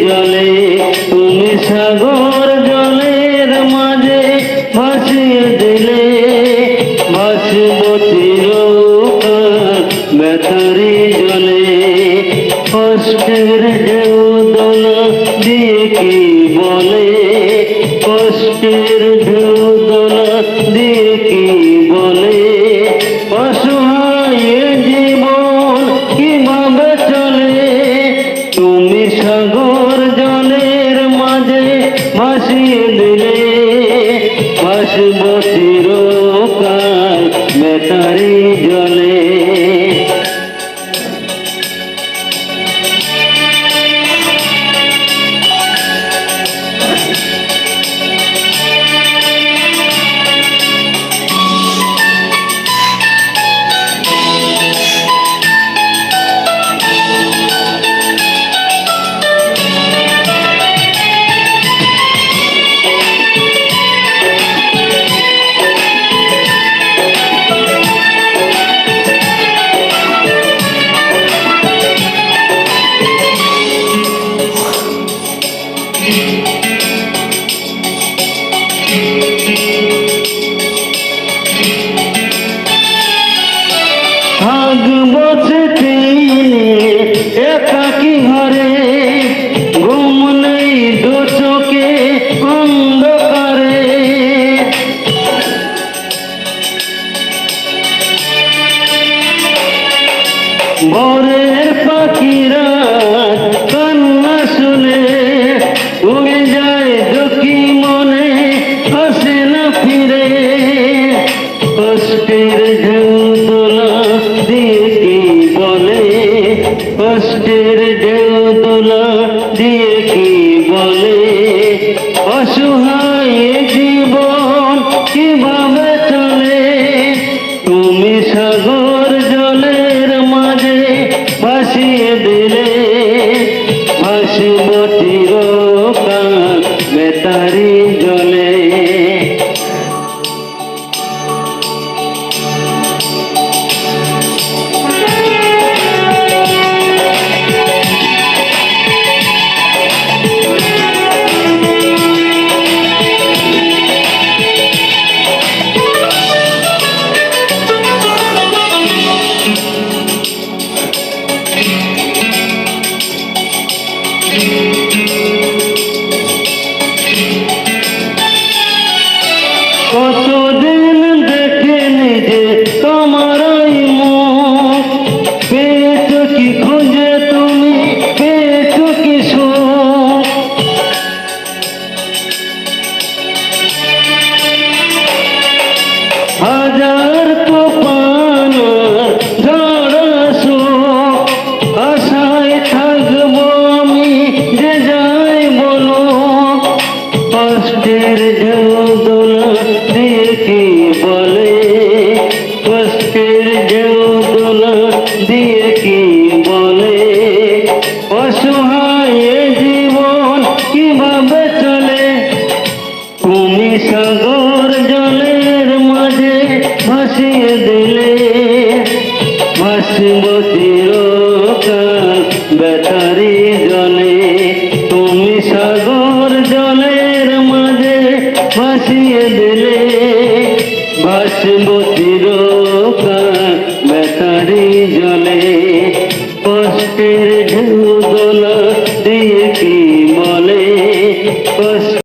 জলে তুমি সাগর জলের মাঝে ভাসিয়ে দিলে ভাসব চিরকাল ব্যথারি জলে কষ্টের ঢেউ দোলা দিয়ে কি বলে কষ্টের ঢেউ দোলা দিয়ে কি বলে অসহায় জীবন কিভাবে চলে তুমি সাগর জলের মাঝে ভাসিয়ে দিলে ভাসব চিরকাল বেতারি জলে বসেছি একাকি ঘরে ঘুম নেই দু চোখে অন্ধকারে ভোরের পাখিরা কান্না শুনে উড়ে যায় দুঃখী মনে আসে না ফিরে কষ্টের ঢেউ দোলা দিয়ে কি বলে কষ্টের ঢেউ দোলা দিয়ে কি বলে অসহায় জীবন কিভাবে চলে তুমি সাগর জলের মাঝে ভাসিয়ে দিলে ভাসব চিরকাল বেতারি জলে কতদিন দেখেনি যে তোমার মুখ পেয়েছো কি খুঁজে তুমি পেয়েছো কি সুখ হাজার তুফান ঝড় সুখ আশায় থাকবো আমি যে যাই বলো কষ্টের ঢেউ দোলা দিয়ে কি বলে কষ্টের ঢেউ দোলা দিয়ে কি বলে অসহায় জীবন কিভাবে চলে তুমি সাগর জলের মাঝে ভাসিয়ে দিলে ভাসব চিরকাল বেতারি জলে তুমি সাগর জলের মাঝে ভাসিয়ে দিলে ভাসব চিরকাল বেতারি জলে কষ্টের ঢেউ দোলা দিয়ে কি বলে